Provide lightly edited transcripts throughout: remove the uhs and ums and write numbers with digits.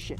shit.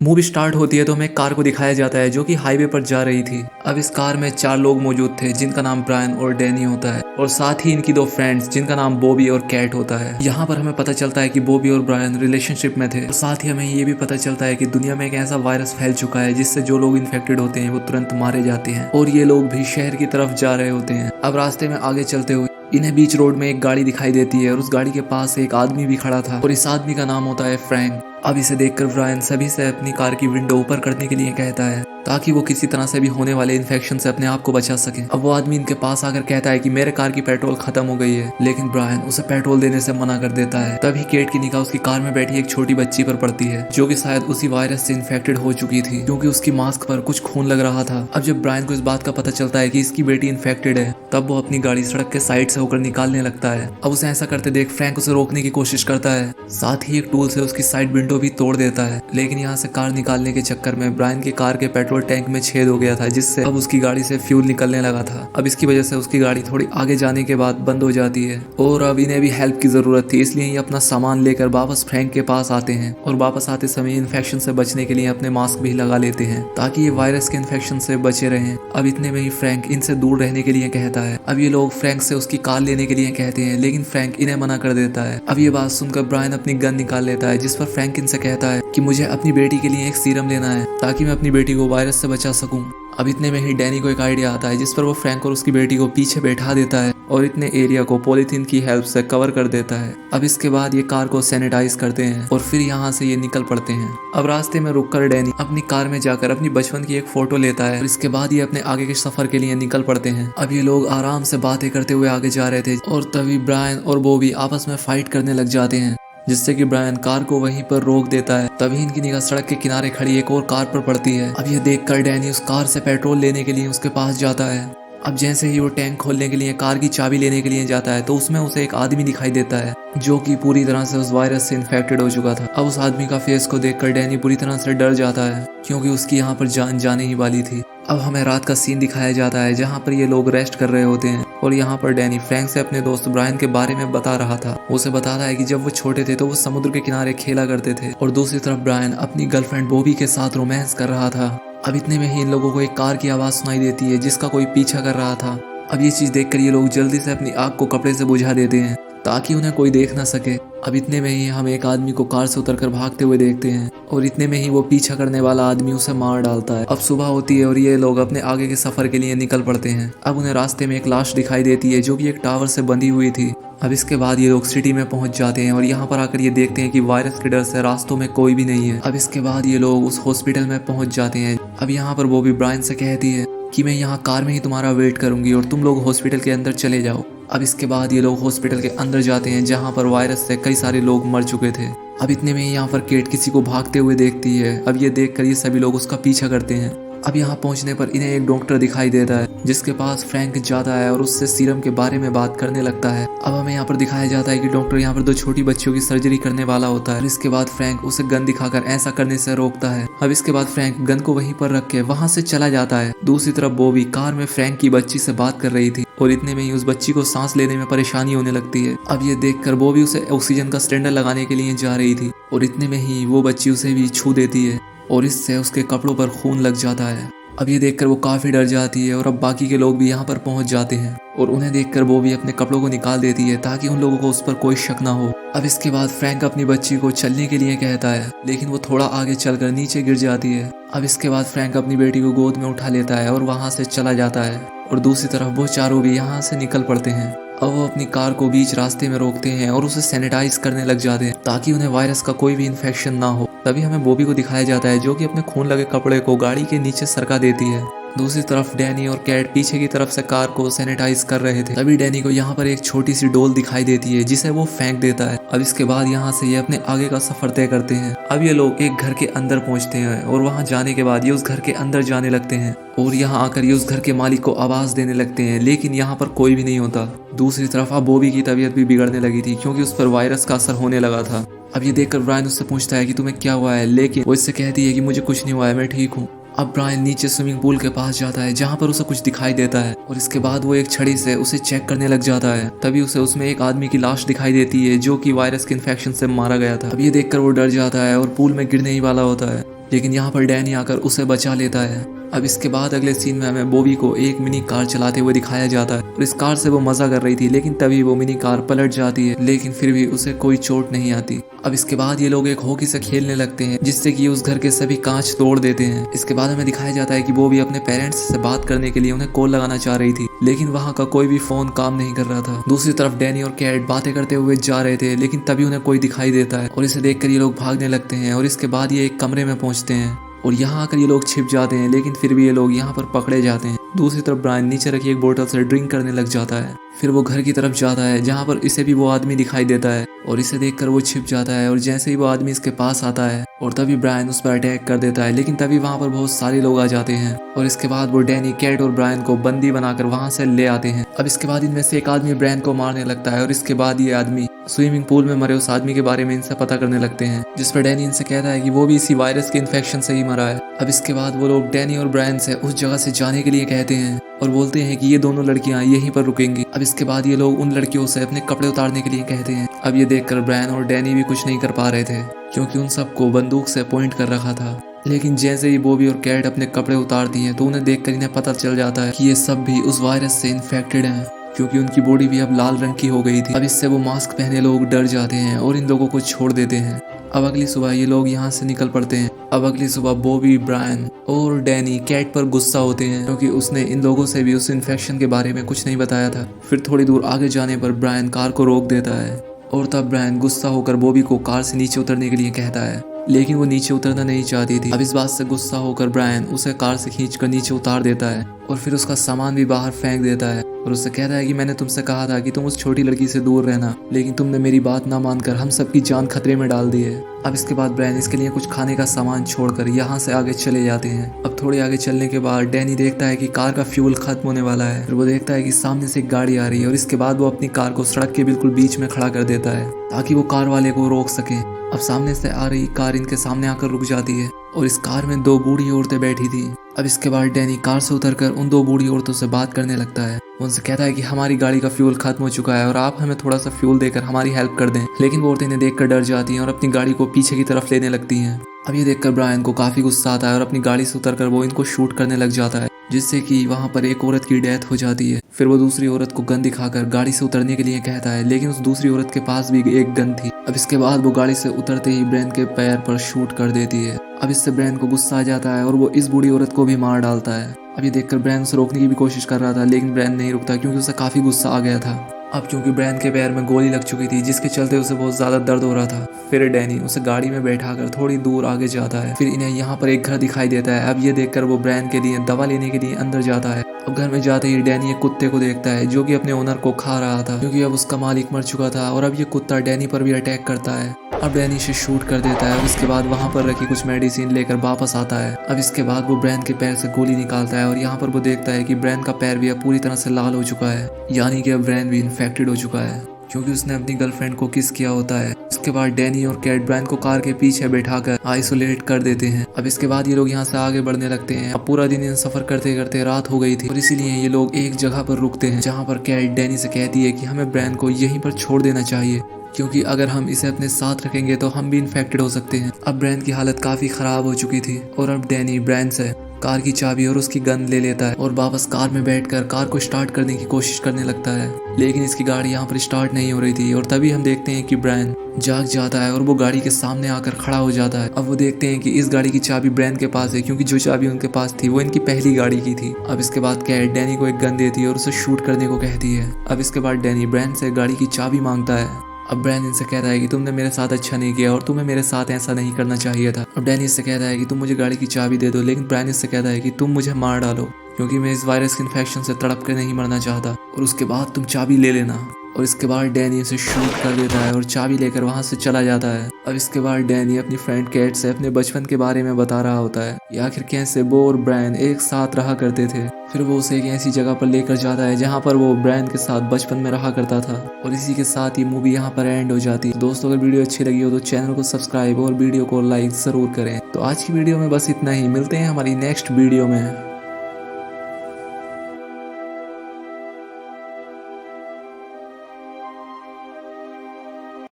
Movie start होती है तो हमें एक कार को दिखाया जाता है जो कि हाईवे पर जा रही थी। अब इस कार में 4 लोग मौजूद थे जिनका नाम ब्रायन और डैनी होता है और साथ ही इनकी 2 फ्रेंड्स जिनका नाम बॉबी और कैट होता है। यहाँ पर हमें पता चलता है कि बॉबी और ब्रायन रिलेशनशिप में थे और साथ ही हमें ये भी पता चलता है कि दुनिया में एक ऐसा वायरस फैल चुका है जिससे जो लोग इन्फेक्टेड होते हैं वो तुरंत मारे जाते हैं और ये लोग भी शहर की तरफ जा रहे होते हैं। अब रास्ते में आगे चलते हुए इन्हें बीच रोड में एक गाड़ी दिखाई देती है और उस गाड़ी के पास एक आदमी भी खड़ा था और इस आदमी का नाम होता है फ्रैंक। अब इसे देखकर ब्रायन सभी से अपनी कार की विंडो ऊपर करने के लिए कहता है ताकि वो किसी तरह से भी होने वाले इन्फेक्शन से अपने आप को बचा सके। अब वो आदमी इनके पास आकर कहता है कि मेरे कार की पेट्रोल खत्म हो गई है, लेकिन ब्रायन उसे पेट्रोल देने से मना कर देता है। तभी केट की निगाह उसकी कार में बैठी एक छोटी बच्ची पर पड़ती है जो कि शायद उसी वायरस से इन्फेक्टेड हो चुकी थी क्योंकि उसकी मास्क पर कुछ खून लग रहा था। अब जब ब्रायन को इस बात का पता चलता है कि इसकी बेटी इन्फेक्टेड है तब वो अपनी गाड़ी सड़क के साइड से होकर निकालने लगता है। अब उसे ऐसा करते देख फ्रैंक उसे रोकने की कोशिश करता है, साथ ही एक टूल से उसकी साइड विंडो भी तोड़ देता है। लेकिन यहाँ से कार निकालने के चक्कर में ब्रायन की कार के पेट्रोल टैंक में छेद हो गया था जिससे अब उसकी गाड़ी से फ्यूल निकलने लगा था। अब इसकी वजह से उसकी गाड़ी थोड़ी आगे जाने के बाद बंद हो जाती है और अब इन्हें भी हेल्प की जरूरत थी, इसलिए ये अपना सामान लेकर वापस फ्रैंक के पास आते हैं और वापस आते समय इन्फेक्शन से बचने के लिए अपने मास्क भी लगा लेते हैं ताकि ये वायरस के इन्फेक्शन से बचे रहें। अब इतने में ही फ्रैंक इनसे दूर रहने के लिए कहता है। अब ये लोग फ्रैंक से उसकी कार लेने के लिए कहते हैं लेकिन फ्रैंक इन्हें मना कर देता है। अब ये बात सुनकर ब्रायन अपनी गन निकाल लेता है जिस पर फ्रैंक इनसे कहता है कि मुझे अपनी बेटी के लिए एक सीरम लेना है ताकि मैं अपनी बेटी को वायरस से बचा सकूं। अब इतने में ही डैनी को एक आइडिया आता है जिस पर वो फ्रैंक और उसकी बेटी को पीछे बैठा देता है और इतने एरिया को पॉलीथीन की हेल्प से कवर कर देता है। अब इसके बाद ये कार को सैनिटाइज करते हैं और फिर यहाँ से ये निकल पड़ते हैं। अब रास्ते में रुककर डैनी अपनी कार में जाकर अपनी बचपन की एक फोटो लेता है और इसके बाद ये अपने आगे के सफर के लिए निकल पड़ते हैं। अब ये लोग आराम से बातें करते हुए आगे जा रहे थे और तभी ब्रायन और बॉबी आपस में फाइट करने लग जाते हैं जिससे कि ब्रायन कार को वहीं पर रोक देता है। तभी इनकी निगाह सड़क के किनारे खड़ी एक और कार पर पड़ती है। अब ये देखकर डैनी उस कार से पेट्रोल लेने के लिए उसके पास जाता है। अब जैसे ही वो टैंक खोलने के लिए कार की चाबी लेने के लिए जाता है तो उसमें उसे एक आदमी दिखाई देता है जो कि पूरी तरह से उस वायरस से इन्फेक्टेड हो चुका था। अब उस आदमी का फेस को देखकर डैनी पूरी तरह से डर जाता है क्योंकि उसकी यहाँ पर जान जाने ही वाली थी। अब हमें रात का सीन दिखाया जाता है जहाँ पर ये लोग रेस्ट कर रहे होते हैं और यहाँ पर डैनी फ्रैंक से अपने दोस्त ब्रायन के बारे में बता रहा था। उसे बताता है कि जब वो छोटे थे तो वो समुद्र के किनारे खेला करते थे और दूसरी तरफ ब्रायन अपनी गर्लफ्रेंड बॉबी के साथ रोमांस कर रहा था। अब इतने में ही इन लोगों को एक कार की आवाज सुनाई देती है जिसका कोई पीछा कर रहा था। अब ये चीज देखकर ये लोग जल्दी से अपनी आग को कपड़े से बुझा देते हैं ताकि उन्हें कोई देख ना सके। अब इतने में ही हम एक आदमी को कार से उतरकर भागते हुए देखते हैं और इतने में ही वो पीछा करने वाला आदमी उसे मार डालता है। अब सुबह होती है और ये लोग अपने आगे के सफर के लिए निकल पड़ते हैं। अब उन्हें रास्ते में एक लाश दिखाई देती है जो कि एक टावर से बंधी हुई थी। अब इसके बाद ये लोग सिटी में पहुंच जाते हैं और यहाँ पर आकर ये देखते हैं कि वायरस के डर से रास्तों में कोई भी नहीं है। अब इसके बाद ये लोग उस हॉस्पिटल में पहुंच जाते हैं। अब यहाँ पर बॉबी ब्रायन से कहती है कि मैं यहाँ कार में ही तुम्हारा वेट करूंगी और तुम लोग हॉस्पिटल के अंदर चले जाओ। अब इसके बाद ये लोग हॉस्पिटल के अंदर जाते हैं जहाँ पर वायरस से कई सारे लोग मर चुके थे। अब इतने में ही यहाँ पर केट किसी को भागते हुए देखती है। अब ये देखकर ये सभी लोग उसका पीछा करते हैं। अब यहाँ पहुँचने पर इन्हें एक डॉक्टर दिखाई देता है जिसके पास फ्रैंक जाता है और उससे सीरम के बारे में बात करने लगता है। अब हमें यहाँ पर दिखाया जाता है कि डॉक्टर यहाँ पर 2 छोटी बच्चियों की सर्जरी करने वाला होता है। इसके बाद फ्रैंक उसे गन दिखाकर ऐसा करने से रोकता है। अब इसके बाद फ्रैंक गन को वहीं पर रख के वहां से चला जाता है। दूसरी तरफ बॉबी कार में फ्रैंक की बच्ची से बात कर रही थी और इतने में ही उस बच्ची को सांस लेने में परेशानी होने लगती है। अब ये देखकर बॉबी उसे ऑक्सीजन का सिलेंडर लगाने के लिए जा रही थी और इतने में ही वो बच्ची उसे भी छू देती है और इससे उसके कपड़ों पर खून लग जाता है। अब ये देखकर वो काफी डर जाती है और अब बाकी के लोग भी यहाँ पर पहुंच जाते हैं और उन्हें देखकर वो भी अपने कपड़ों को निकाल देती है ताकि उन लोगों को उस पर कोई शक ना हो। अब इसके बाद फ्रैंक अपनी बच्ची को चलने के लिए कहता है लेकिन वो थोड़ा आगे चलकर नीचे गिर जाती है। अब इसके बाद फ्रैंक अपनी बेटी को गोद में उठा लेता है और वहां से चला जाता है और दूसरी तरफ वो चारों भी यहाँ से निकल पड़ते हैं। अब वो अपनी कार को बीच रास्ते में रोकते हैं और उसे सैनिटाइज करने लग जाते हैं ताकि उन्हें वायरस का कोई भी इन्फेक्शन ना हो। तभी हमें बॉबी को दिखाया जाता है जो कि अपने खून लगे कपड़े को गाड़ी के नीचे सरका देती है। दूसरी तरफ डैनी और कैट पीछे की तरफ से कार को सैनिटाइज कर रहे थे। तभी डैनी को यहाँ पर एक छोटी सी डोल दिखाई देती है जिसे वो फेंक देता है। अब इसके बाद यहाँ से ये अपने आगे का सफर तय करते हैं। अब ये लोग एक घर के अंदर पहुँचते हैं और वहाँ जाने के बाद ये उस घर के अंदर जाने लगते हैं और यहाँ आकर ये उस घर के मालिक को आवाज देने लगते हैं लेकिन यहाँ पर कोई भी नहीं होता। दूसरी तरफ अब बॉबी की तबीयत भी बिगड़ने लगी थी क्योंकि उस पर वायरस का असर होने लगा था। अब ये देखकर ब्रायन उससे पूछता है कि तुम्हें क्या हुआ है, लेकिन वो इससे कहती है कि मुझे कुछ नहीं हुआ है, मैं ठीक हूँ। अब ब्रायन नीचे स्विमिंग पूल के पास जाता है जहाँ पर उसे कुछ दिखाई देता है और इसके बाद वो एक छड़ी से उसे चेक करने लग जाता है। तभी उसे उसमें एक आदमी की लाश दिखाई देती है जो कि वायरस के इन्फेक्शन से मारा गया था। अब ये देखकर वो डर जाता है और पूल में गिरने ही वाला होता है, लेकिन यहाँ पर डैनी आकर उसे बचा लेता है। अब इसके बाद अगले सीन में हमें बॉबी को एक मिनी कार चलाते हुए दिखाया जाता है और इस कार से वो मजा कर रही थी, लेकिन तभी वो मिनी कार पलट जाती है, लेकिन फिर भी उसे कोई चोट नहीं आती। अब इसके बाद ये लोग एक हॉकी से खेलने लगते हैं जिससे कि उस घर के सभी कांच तोड़ देते हैं। इसके बाद हमें दिखाया जाता है कि बॉबी अपने पेरेंट्स से बात करने के लिए उन्हें कॉल लगाना चाह रही थी, लेकिन वहाँ का कोई भी फोन काम नहीं कर रहा था। दूसरी तरफ डैनी और कैट बातें करते हुए जा रहे थे, लेकिन तभी उन्हें कोई दिखाई देता है और इसे देखकर ये लोग भागने लगते हैं और इसके बाद ये एक कमरे में पहुंचते हैं और यहाँ आकर ये लोग छिप जाते हैं, लेकिन फिर भी ये लोग यहाँ पर पकड़े जाते हैं। दूसरी तरफ ब्रायन नीचे रखी एक बोतल से ड्रिंक करने लग जाता है। फिर वो घर की तरफ जाता है जहाँ पर इसे भी वो आदमी दिखाई देता है और इसे देखकर वो छिप जाता है और जैसे ही वो आदमी इसके पास आता है और तभी ब्रायन उस पर अटैक कर देता है, लेकिन तभी वहाँ पर बहुत सारे लोग आ जाते हैं और इसके बाद वो डैनी, कैट और ब्रायन को बंदी बनाकर वहाँ से ले आते हैं। अब इसके बाद इनमें से एक आदमी ब्रायन को मारने लगता है और इसके बाद ये आदमी स्विमिंग पूल में मरे उस आदमी के बारे में इनसे पता करने लगते हैं, जिस पर डैनी इनसे कहता है कि वो भी इसी वायरस के इन्फेक्शन से ही मरा है। अब इसके बाद वो लोग डैनी और ब्रायन से उस जगह से जाने के लिए कहते हैं और बोलते हैं कि ये दोनों लड़कियां यहीं पर रुकेंगी। अब इसके बाद ये लोग उन लड़कियों से अपने कपड़े उतारने के लिए कहते हैं। अब ये देखकर ब्रायन और डैनी भी कुछ नहीं कर पा रहे थे क्योंकि उन सबको बंदूक से पॉइंट कर रखा था, लेकिन जैसे ही बॉबी और कैट अपने कपड़े उतारती हैं तो उन्हें देखकर इन्हें पता चल जाता है कि ये सब भी उस वायरस से इन्फेक्टेड हैं, क्योंकि उनकी बॉडी भी अब लाल रंग की हो गई थी। अब इससे वो मास्क पहने लोग डर जाते हैं और इन लोगों को छोड़ देते हैं। अब अगली सुबह ये लोग यहाँ से निकल पड़ते हैं। अब अगली सुबह बॉबी, ब्रायन और डैनी कैट पर गुस्सा होते हैं क्योंकि उसने इन लोगों से भी उस इन्फेक्शन के बारे में कुछ नहीं बताया था। फिर थोड़ी दूर आगे जाने पर ब्रायन कार को रोक देता है और तब ब्रायन गुस्सा होकर बॉबी को कार से नीचे उतरने के लिए कहता है, लेकिन वो नीचे उतरना नहीं चाहती थी। अब इस बात से गुस्सा होकर ब्रायन उसे कार से खींचकर नीचे उतार देता है और फिर उसका सामान भी बाहर फेंक देता है और उससे कहता है कि मैंने तुमसे कहा था कि तुम उस छोटी लड़की से दूर रहना, लेकिन तुमने मेरी बात ना मानकर हम सबकी जान खतरे में डाल दी है। अब इसके बाद ब्रायन इसके लिए कुछ खाने का सामान छोड़कर यहाँ से आगे चले जाते हैं। अब थोड़े आगे चलने के बाद डैनी देखता है कि कार का फ्यूल खत्म होने वाला है। फिर वो देखता है कि सामने से एक गाड़ी आ रही है और इसके बाद वो अपनी कार को सड़क के बिल्कुल बीच में खड़ा कर देता है ताकि वो कार वाले को रोक सके। अब सामने से आ रही कार इनके सामने आकर रुक जाती है और इस कार में दो बूढ़ी औरतें बैठी थी। अब इसके बाद डैनी कार से उतरकर उन दो बूढ़ी औरतों से बात करने लगता है। उनसे कहता है कि हमारी गाड़ी का फ्यूल खत्म हो चुका है और आप हमें थोड़ा सा फ्यूल देकर हमारी हेल्प कर दें, लेकिन वो औरतें इन्हें देखकर डर जाती हैं और अपनी गाड़ी को पीछे की तरफ लेने लगती हैं। अब ये देखकर ब्रायन को काफी गुस्सा आता है और अपनी गाड़ी से उतरकर वो इनको शूट करने लग जाता है, जिससे कि वहाँ पर एक औरत की डेथ हो जाती है। फिर वो दूसरी औरत को गन दिखाकर गाड़ी से उतरने के लिए कहता है, लेकिन उस दूसरी औरत के पास भी एक गन थी। अब इसके बाद वो गाड़ी से उतरते ही ब्रायन के पैर पर शूट कर देती है। अब इससे ब्रायन को गुस्सा आ जाता है और वो इस बूढ़ी औरत को भी मार डालता है। अब ये देखकर ब्रायन उसे रोकने की भी कोशिश कर रहा था, लेकिन ब्रायन नहीं रुकता क्योंकि उसे काफी गुस्सा आ गया था। अब क्योंकि ब्रायन के पैर में गोली लग चुकी थी जिसके चलते उसे बहुत ज्यादा दर्द हो रहा था। फिर डैनी उसे गाड़ी में बैठाकर थोड़ी दूर आगे जाता है। फिर इन्हें यहाँ पर एक घर दिखाई देता है। अब ये देखकर वो ब्रायन के लिए दवा लेने के लिए अंदर जाता है। अब घर में जाते ही डैनी एक कुत्ते को देखता है जो कि अपने ओनर को खा रहा था, क्योंकि अब उसका मालिक मर चुका था और अब ये कुत्ता डैनी पर भी अटैक करता है। अब डैनी से शूट कर देता है और इसके बाद वहाँ पर रखी कुछ मेडिसिन लेकर वापस आता है। अब इसके बाद वो ब्रायन के पैर से गोली निकालता है और यहाँ पर वो देखता है कि ब्रायन का पैर भी अब पूरी तरह से लाल हो चुका है, यानी कि अब ब्रायन भी इन्फेक्टेड हो चुका है क्योंकि उसने अपनी गर्लफ्रेंड को किस किया होता है। उसके बाद डैनी और कैट ब्रायन को कार के पीछे बैठाकर आइसोलेट कर देते हैं। अब इसके बाद ये लोग यहाँ से आगे बढ़ने लगते हैं। अब पूरा दिन इन सफर करते करते रात हो गई थी और इसीलिए ये लोग एक जगह पर रुकते हैं जहाँ पर कैट डैनी से कहती है कि हमें ब्रायन को यहीं पर छोड़ देना चाहिए, क्योंकि अगर हम इसे अपने साथ रखेंगे तो हम भी इन्फेक्टेड हो सकते हैं। अब ब्रायन की हालत काफी खराब हो चुकी थी और अब डैनी ब्रायन से कार की चाबी और उसकी गन ले लेता है और वापस कार में बैठकर कार को स्टार्ट करने की कोशिश करने लगता है, लेकिन इसकी गाड़ी यहाँ पर स्टार्ट नहीं हो रही थी। और तभी हम देखते हैं कि ब्रायन जाग जाता है और वो गाड़ी के सामने आकर खड़ा हो जाता है। अब वो देखते हैं कि इस गाड़ी की चाबी ब्रायन के पास है, क्योंकि जो चाबी उनके पास थी वो इनकी पहली गाड़ी की थी। अब इसके बाद कैट डैनी को एक गन देती है और उसे शूट करने को कहती है। अब इसके बाद डैनी ब्रायन से गाड़ी की चाबी मांगता है। अब ब्रायन इनसे कहता है कि तुमने मेरे साथ अच्छा नहीं किया और तुम्हें मेरे साथ ऐसा नहीं करना चाहिए था। अब डैनी इससे कहता है कि तुम मुझे गाड़ी की चाबी दे दो, लेकिन ब्रायन इससे कहता है कि तुम मुझे मार डालो, क्योंकि मैं इस वायरस के इन्फेक्शन से तड़प कर नहीं मरना चाहता और उसके बाद तुम चाबी ले लेना। और इसके बाद डैनी उसे शूट कर देता है और चाबी लेकर वहाँ से चला जाता है। अब इसके बाद डैनी अपनी फ्रेंड कैट से अपने बचपन के बारे में बता रहा होता है कि आखिर कैसे वो और ब्रायन एक साथ रहा करते थे। फिर वो उसे एक ऐसी जगह पर लेकर जाता है जहाँ पर वो ब्रायन के साथ बचपन में रहा करता था। और इसी के साथ ही मूवी यहाँ पर एंड हो जाती है। दोस्तों अगर वीडियो अच्छी लगी हो तो चैनल को सब्सक्राइब और वीडियो को लाइक जरूर करें। तो आज की वीडियो में बस इतना ही, मिलते हैं हमारी नेक्स्ट वीडियो में।